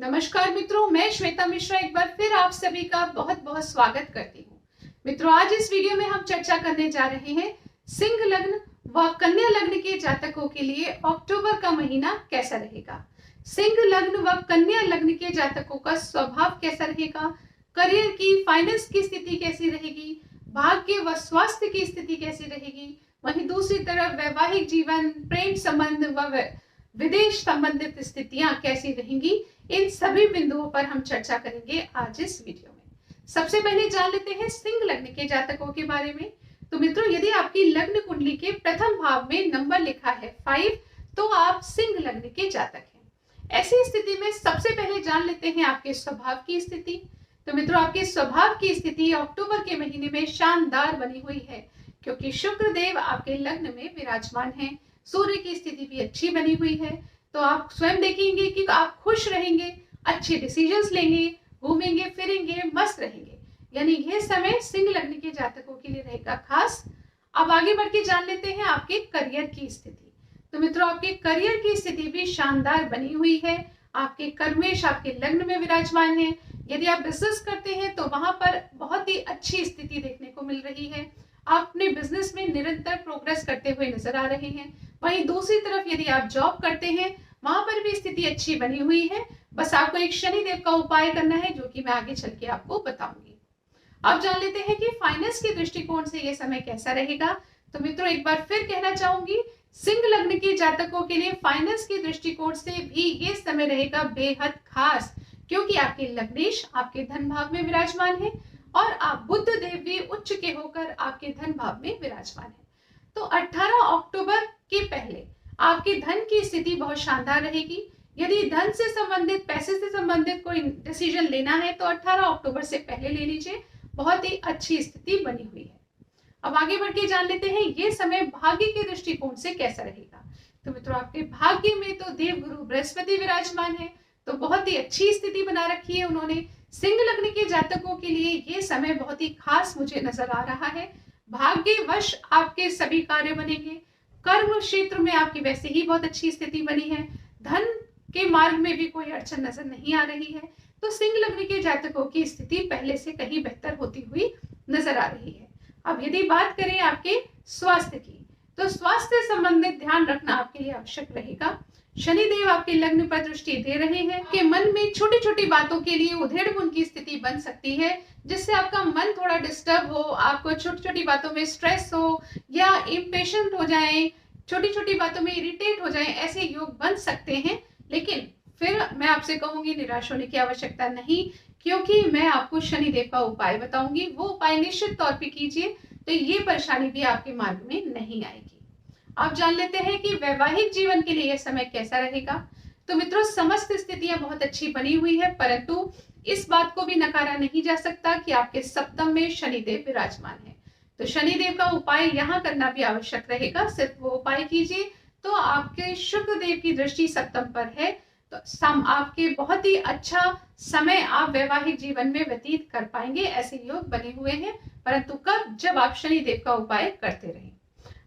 नमस्कार मित्रों, मैं श्वेता मिश्रा एक बार फिर आप सभी का बहुत बहुत स्वागत करती हूँ। मित्रों, आज इस वीडियो में हम चर्चा करने जा रहे हैं सिंह लग्न व कन्या लग्न के जातकों के लिए अक्टूबर का महीना कैसा रहेगा। सिंह लग्न व कन्या लग्न के जातकों का स्वभाव कैसा रहेगा, करियर की फाइनेंस की स्थिति कैसी रहेगी, भाग्य व स्वास्थ्य की स्थिति कैसी रहेगी, वहीं दूसरी तरफ वैवाहिक जीवन, प्रेम संबंध व विदेश संबंधित स्थितियां कैसी रहेंगी, इन सभी बिंदुओं पर हम चर्चा करेंगे आज इस वीडियो में। सबसे पहले जान लेते हैं सिंह लग्न के जातकों के बारे में। तो मित्रों, यदि आपकी लग्न कुंडली के प्रथम भाव में नंबर लिखा है 5, तो आप सिंह लग्न के जातक हैं। ऐसी स्थिति में सबसे पहले जान लेते हैं आपके स्वभाव की स्थिति। तो मित्रों, आपके स्वभाव की स्थिति अक्टूबर के महीने में शानदार बनी हुई है, क्योंकि शुक्र देव आपके लग्न में विराजमान है, सूर्य की स्थिति भी अच्छी बनी हुई है। तो आप स्वयं देखेंगे कि आप खुश रहेंगे, अच्छे डिसीजंस लेंगे, घूमेंगे फिरेंगे, मस्त रहेंगे। यानी यह समय सिंह लग्न के जातकों के लिए रहेगा खास। अब आगे बढ़ के जान लेते हैं आपके करियर की स्थिति। तो मित्रों, आपके करियर की स्थिति भी शानदार बनी हुई है। आपके कर्मेश आपके लग्न में विराजमान है। यदि आप बिजनेस करते हैं तो वहां पर बहुत ही अच्छी स्थिति देखने को मिल रही है। आप अपने बिजनेस में निरंतर प्रोग्रेस करते हुए नजर आ रहे हैं। वहीं दूसरी तरफ यदि आप जॉब करते हैं, वहां पर भी स्थिति अच्छी बनी हुई है। बस आपको एक शनि देव का उपाय करना है, जो कि मैं आगे चल के आपको बताऊंगी। अब जान लेते हैं कि फाइनेंस के दृष्टिकोण से यह समय कैसा रहेगा। तो मित्रों, एक बार फिर कहना चाहूंगी, सिंह लग्न के जातकों के लिए फाइनेंस के दृष्टिकोण से भी ये समय रहेगा बेहद खास, क्योंकि आपके लग्नेश आपके धन भाव में विराजमान है और आप बुध देव भी उच्च के होकर आपके धन भाव में विराजमान है। तो 18 अक्टूबर के पहले आपके धन की स्थिति बहुत शानदार रहेगी। यदि धन से संबंधित, पैसे से संबंधित कोई डिसीजन लेना है तो 18 अक्टूबर से पहले ले लीजिए, बहुत ही अच्छी स्थिति बनी हुई है। अब आगे बढ़ के जान लेते हैं ये समय भाग्य के दृष्टिकोण से कैसा रहेगा। तो मित्रों, आपके भाग्य में तो देव गुरु बृहस्पति विराजमान है, तो बहुत ही अच्छी स्थिति बना रखी है उन्होंने। सिंह लग्न के जातकों के लिए ये समय बहुत ही खास मुझे नजर आ रहा है। भाग्यवश आपके सभी कार्य बनेंगे। कर्म क्षेत्र में आपकी वैसे ही बहुत अच्छी स्थिति बनी है। धन के मार्ग में भी कोई अड़चन नजर नहीं आ रही है। तो सिंह लग्न के जातकों की स्थिति पहले से कहीं बेहतर होती हुई नजर आ रही है। अब यदि बात करें आपके स्वास्थ्य की, तो स्वास्थ्य संबंधित ध्यान रखना आपके लिए आवश्यक रहेगा। शनिदेव आपके लग्न पर दृष्टि दे रहे हैं कि मन में छोटी छोटी बातों के लिए उधेड़-बुन की स्थिति बन सकती है, जिससे आपका मन थोड़ा डिस्टर्ब हो, आपको छोटी छोटी बातों में स्ट्रेस हो या इम्पेशेंट हो जाए, छोटी छोटी बातों में इरिटेट हो जाए, ऐसे योग बन सकते हैं। लेकिन फिर मैं आपसे कहूंगी, निराश होने की आवश्यकता नहीं, क्योंकि मैं आपको शनिदेव का उपाय बताऊंगी। वो उपाय निश्चित तौर पे कीजिए, तो ये परेशानी भी आपके मार्ग में नहीं आएगी। अब जान लेते हैं कि वैवाहिक जीवन के लिए यह समय कैसा रहेगा। तो मित्रों, समस्त स्थितियां बहुत अच्छी बनी हुई है, परंतु इस बात को भी नकारा नहीं जा सकता कि आपके सप्तम में शनिदेव विराजमान है। तो शनिदेव का उपाय यहाँ करना भी आवश्यक रहेगा। सिर्फ वो उपाय कीजिए तो आपके शुक्र देव की दृष्टि सप्तम पर है, तो आपके बहुत ही अच्छा समय आप वैवाहिक जीवन में व्यतीत कर पाएंगे। ऐसे योग बने हुए हैं, परंतु कब? जब आप शनिदेव का उपाय करते रहें।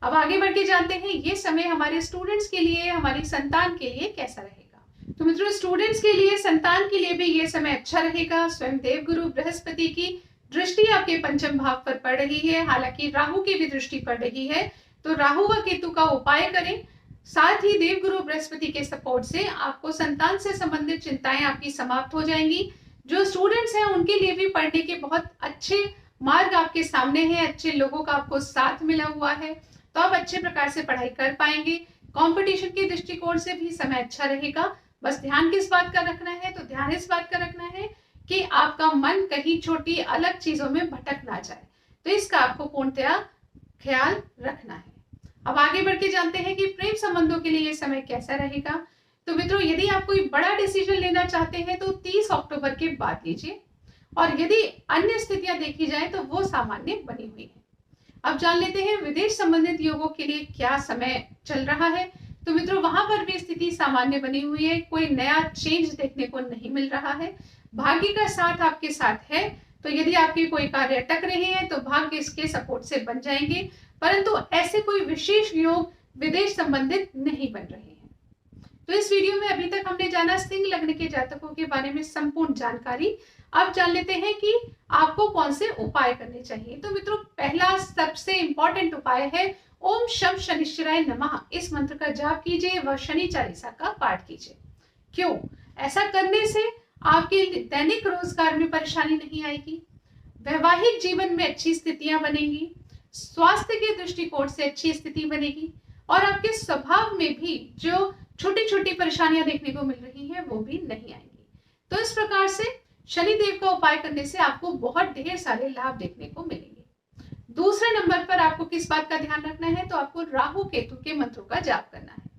अब आगे बढ़ के जानते हैं ये समय हमारे स्टूडेंट्स के लिए, हमारी संतान के लिए कैसा रहेगा। तो मित्रों, स्टूडेंट्स के लिए, संतान के लिए भी ये समय अच्छा रहेगा। स्वयं देव गुरु बृहस्पति की दृष्टि आपके पंचम भाव पर पड़ रही है, हालांकि राहु की भी दृष्टि पड़ रही है। तो राहु व केतु का उपाय करें। साथ ही देव गुरु बृहस्पति के सपोर्ट से आपको संतान से संबंधित चिंताएं आपकी समाप्त हो जाएंगी। जो स्टूडेंट्स हैं उनके लिए भी पढ़ने के बहुत अच्छे मार्ग आपके सामने हैं, अच्छे लोगों का आपको साथ मिला हुआ है, तो आप अच्छे प्रकार से पढ़ाई कर पाएंगे। कंपटीशन के दृष्टिकोण से भी समय अच्छा रहेगा। बस ध्यान किस बात का रखना है? तो ध्यान इस बात का रखना है कि आपका मन कहीं छोटी अलग चीजों में भटक ना जाए, तो इसका आपको पूर्णतया ख्याल रखना है। अब आगे बढ़ के जानते हैं कि प्रेम संबंधों के लिए ये समय कैसा रहेगा। तो मित्रों, यदि आप कोई बड़ा डिसीजन लेना चाहते हैं तो 30 अक्टूबर के बाद लीजिए, और यदि अन्य स्थितियां देखी जाए तो वो सामान्य बनी हुई है। अब जान लेते हैं विदेश संबंधित योगों के लिए क्या समय चल रहा है। तो मित्रों, वहां पर भी स्थिति सामान्य बनी हुई है, कोई नया चेंज देखने को नहीं मिल रहा है। भाग्य का साथ आपके साथ है, तो यदि आपके कोई कार्य अटक रहे हैं तो भाग्य इसके सपोर्ट से बन जाएंगे, परंतु ऐसे कोई विशेष योग विदेश संबंधित नहीं बन रहे हैं। तो इस वीडियो में अभी तक हमने जाना सिंह लग्न के जातकों के बारे में संपूर्ण जानकारी। अब जान लेते हैं कि आपको कौन से उपाय करने चाहिए। तो मित्रों, पहला सबसे इंपॉर्टेंट उपाय है ओम शम शनिश्चराय नमः। इस मंत्र का जाप कीजिए व शनि चालीसा का पाठ कीजिए। क्यों? ऐसा करने से आपके दैनिक रोजगार में परेशानी नहीं आएगी, वैवाहिक जीवन में अच्छी स्थितियां बनेंगी, स्वास्थ्य के दृष्टिकोण से अच्छी स्थिति बनेगी और आपके स्वभाव में भी जो छोटी छोटी परेशानियां देखने को मिल रही हैं वो भी नहीं आएंगी। तो इस प्रकार से शनि देव का उपाय करने से आपको बहुत ढेर सारे लाभ देखने को मिलेंगे। दूसरे नंबर पर आपको किस बात का ध्यान रखना है? तो आपको राहु केतु के मंत्रों का जाप करना है,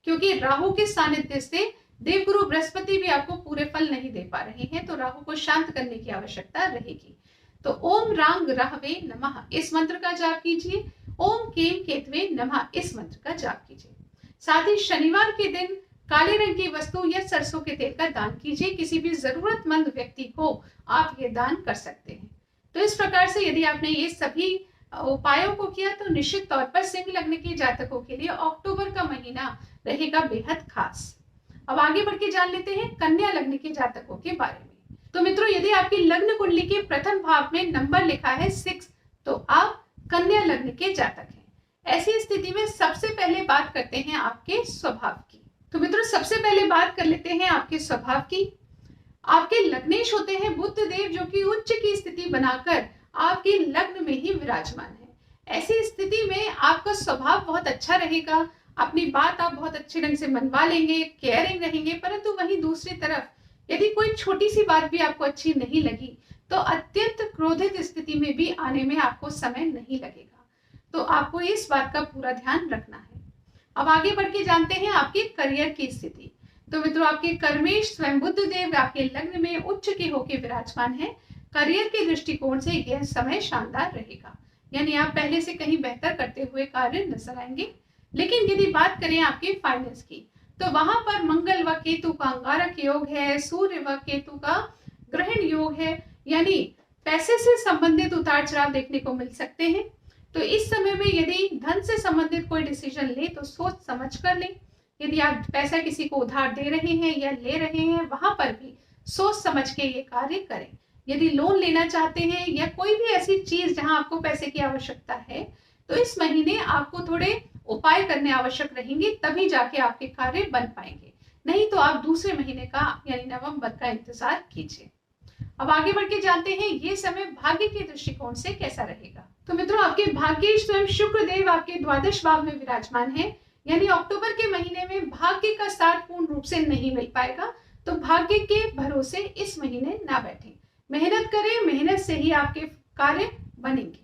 क्योंकि राहु के सानिध्य से देवगुरु बृहस्पति भी आपको पूरे फल नहीं दे पा रहे हैं, तो राहु को शांत करने की आवश्यकता रहेगी। तो ओम रांग राहवे नमः इस मंत्र का जाप कीजिए। ओम केम केतवे नमः इस मंत्र का जाप कीजिए। साथ ही शनिवार के दिन काले रंग की वस्तु या सरसों के तेल का दान कीजिए। किसी भी जरूरतमंद व्यक्ति को आप ये दान कर सकते हैं। तो इस प्रकार से यदि आपने ये सभी उपायों को किया तो निश्चित तौर पर सिंह लग्न के जातकों के लिए अक्टूबर का महीना रहेगा बेहद खास। अब आगे बढ़ के जान लेते हैं कन्या लग्न के जातकों के बारे में। तो मित्रों, यदि आपकी लग्न कुंडली के प्रथम भाव में नंबर लिखा है 6 तो आप कन्या लग्न के जातक हैं। ऐसी स्थिति में सबसे पहले बात करते हैं आपके स्वभाव की। तो मित्रों, सबसे पहले बात कर लेते हैं आपके स्वभाव की। आपके लग्नेश होते हैं बुध देव, जो कि उच्च की स्थिति बनाकर आपके लग्न में ही विराजमान है। ऐसी स्थिति में आपका स्वभाव बहुत अच्छा रहेगा, अपनी बात आप बहुत अच्छे ढंग से मनवा लेंगे, केयरिंग रहेंगे। परंतु वहीं दूसरी तरफ यदि कोई छोटी सी बात भी आपको अच्छी नहीं लगी तो अत्यंत क्रोधित स्थिति में भी आने में आपको समय नहीं लगेगा। तो आपको इस बात का पूरा ध्यान रखना है। अब आगे बढ़ के जानते हैं आपके करियर की स्थिति। तो मित्रों, आपके कर्मेश स्वयं बुध देव आपके लग्न में उच्च के होके विराजमान है। करियर के दृष्टिकोण से यह समय शानदार रहेगा, यानी आप पहले से कहीं बेहतर करते हुए कार्य नजर आएंगे। लेकिन यदि बात करें आपके फाइनेंस की तो वहां पर मंगल व केतु का अंगारक योग है, सूर्य व केतु का ग्रहण योग है, यानी पैसे से संबंधित उतार चढ़ाव देखने को मिल सकते हैं। तो इस समय में यदि धन से संबंधित कोई डिसीजन ले तो सोच समझ कर लें। यदि आप पैसा किसी को उधार दे रहे हैं या ले रहे हैं, वहां पर भी सोच समझ के ये कार्य करें। यदि लोन लेना चाहते हैं या कोई भी ऐसी चीज जहां आपको पैसे की आवश्यकता है तो इस महीने आपको थोड़े उपाय करने आवश्यक रहेंगे, तभी जाके आपके कार्य बन पाएंगे। नहीं तो आप दूसरे महीने का यानी नवंबर का इंतजार कीजिए। अब आगे बढ़ के जानते हैं ये समय भाग्य के दृष्टिकोण से कैसा रहेगा। तो मित्रों, आपके भाग्य स्वयं शुक्र देव आपके द्वादश भाव में विराजमान है, यानी अक्टूबर के महीने में भाग्य का साथ पूर्ण रूप से नहीं मिल पाएगा। तो भाग्य के भरोसे इस महीने ना बैठें, मेहनत करें, मेहनत से ही आपके कार्य बनेंगे।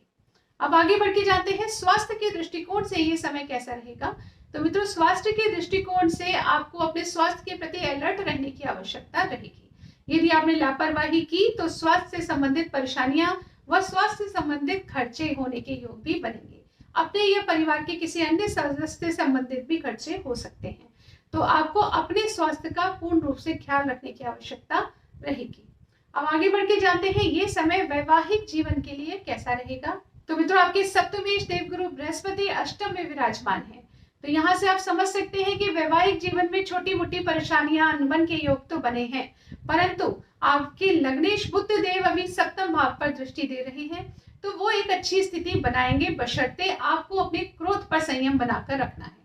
अब आगे बढ़ के जानते हैं स्वास्थ्य के दृष्टिकोण से ये समय कैसा रहेगा। तो मित्रों, स्वास्थ्य के दृष्टिकोण से आपको अपने स्वास्थ्य के प्रति अलर्ट रहने की आवश्यकता रहेगी। यदि आपने लापरवाही की तो स्वास्थ्य से संबंधित परेशानियां व स्वास्थ्य से संबंधित खर्चे होने के योग भी बनेंगे। अपने या परिवार के किसी अन्य सदस्य से संबंधित भी खर्चे हो सकते हैं। तो आपको अपने स्वास्थ्य का पूर्ण रूप से ख्याल रखने की आवश्यकता रहेगी। अब आगे बढ़ के जानते हैं ये समय वैवाहिक जीवन के लिए कैसा रहेगा। तो मित्रों, आपके सप्तमेश देवगुरु बृहस्पति अष्टम में विराजमान है। तो यहाँ से आप समझ सकते हैं कि वैवाहिक जीवन में छोटी मोटी परेशानियां, अनबन के योग तो बने हैं, परंतु आपके लग्नेश बुध देव अभी सप्तम भाव पर दृष्टि दे रहे हैं, तो वो एक अच्छी स्थिति बनाएंगे, बशर्ते आपको अपने क्रोध पर संयम बनाकर रखना है।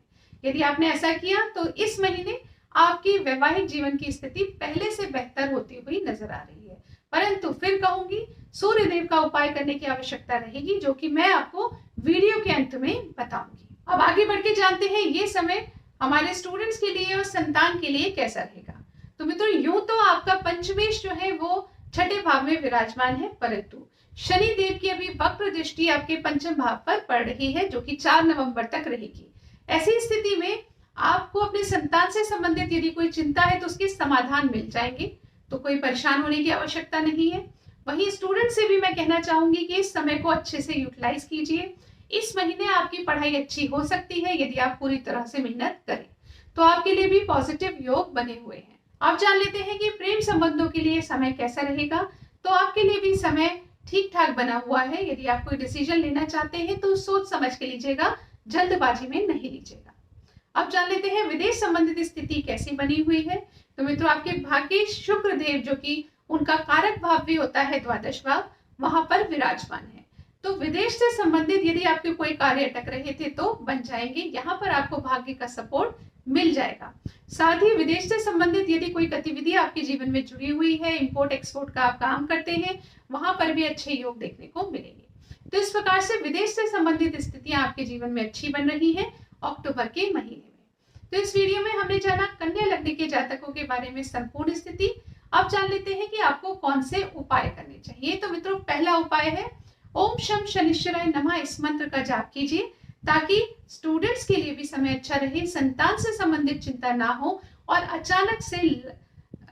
यदि आपने ऐसा किया तो इस महीने आपकी वैवाहिक जीवन की स्थिति पहले से बेहतर होती हुई नजर आ रही है। परंतु फिर कहूंगी सूर्य देव का उपाय करने की आवश्यकता रहेगी, जो कि मैं आपको वीडियो के अंत में बताऊंगी। अब आगे बढ़ के जानते हैं ये समय हमारे स्टूडेंट्स के लिए और संतान के लिए कैसा रहेगा। तो मित्रों, यूं तो आपका पंचमेश जो है वो छठे भाव में विराजमान है, परंतु शनि देव की अभी वक्र दृष्टि आपके पंचम भाव पर पड़ रही है, जो कि 4 नवंबर तक रहेगी। ऐसी स्थिति में आपको अपने संतान से संबंधित यदि कोई चिंता है तो उसके समाधान मिल जाएंगे, तो कोई परेशान होने की आवश्यकता नहीं है। वहीं स्टूडेंट से भी मैं कहना चाहूंगी कि इस समय को अच्छे से यूटिलाइज कीजिए। इस महीने आपकी पढ़ाई अच्छी हो सकती है यदि आप पूरी तरह से मेहनत करें, तो आपके लिए भी पॉजिटिव योग बने हुए हैं। अब जान लेते हैं कि प्रेम संबंधों के लिए समय कैसा रहेगा। तो आपके लिए भी समय ठीक ठाक बना हुआ है। यदि आप कोई डिसीजन लेना चाहते हैं तो सोच समझ के लीजिएगा, जल्दबाजी में नहीं लीजिएगा। अब जान लेते हैं विदेश संबंधित स्थिति कैसी बनी हुई है। तो मित्रों, आपके भाग्य शुक्र देव, जो कि उनका कारक भाव भी होता है द्वादश भाव, वहां पर विराजमान है। तो विदेश से संबंधित यदि आपके कोई कार्य अटक रहे थे तो बन जाएंगे, यहाँ पर आपको भाग्य का सपोर्ट मिल जाएगा। साथ ही विदेश से संबंधित यदि कोई गतिविधि आपके जीवन में जुड़ी हुई है, इंपोर्ट एक्सपोर्ट का आप काम करते हैं, वहां पर भी अच्छे योग देखने को मिलेंगे। तो इस प्रकार से विदेश से संबंधित स्थितियां आपके जीवन में अच्छी बन रही है अक्टूबर के महीने में। तो इस वीडियो में हमने जाना कन्या लग्न के जातकों के बारे में संपूर्ण स्थिति। अब जान लेते हैं कि आपको कौन से उपाय करने चाहिए। तो मित्रों, पहला उपाय है ओम शम शनिश्चराय नमः, इस मंत्र का जाप कीजिए ताकि स्टूडेंट्स के लिए भी समय अच्छा रहे, संतान से संबंधित चिंता ना हो और अचानक से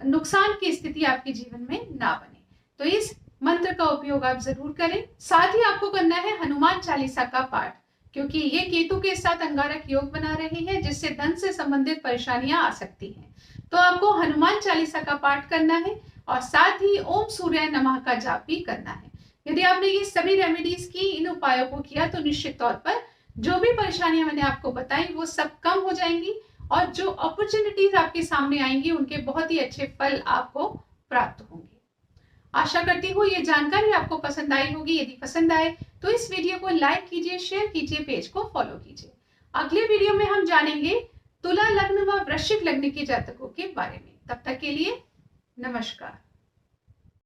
नुकसान की स्थिति आपके जीवन में ना बने। तो इस मंत्र का उपयोग आप जरूर करें। साथ ही आपको करना है हनुमान चालीसा का पाठ, क्योंकि ये केतु के साथ अंगारक योग बना रहे हैं जिससे धन से संबंधित परेशानियां आ सकती हैं। तो आपको हनुमान चालीसा का पाठ करना है और साथ ही ओम सूर्य नमः का जाप भी करना है। यदि आपने ये सभी रेमेडीज की, इन उपायों को किया, तो निश्चित तौर पर जो भी परेशानियां मैंने आपको बताई वो सब कम हो जाएंगी और जो अपॉर्चुनिटीज आपके सामने आएंगी उनके बहुत ही अच्छे फल आपको प्राप्त होंगे। आशा करती हूँ ये जानकारी आपको पसंद आई होगी। यदि पसंद आए तो इस वीडियो को लाइक कीजिए, शेयर कीजिए, पेज को फॉलो कीजिए। अगले वीडियो में हम जानेंगे तुला लग्न व वृश्चिक लग्न के जातकों के बारे में। तब तक के लिए नमस्कार।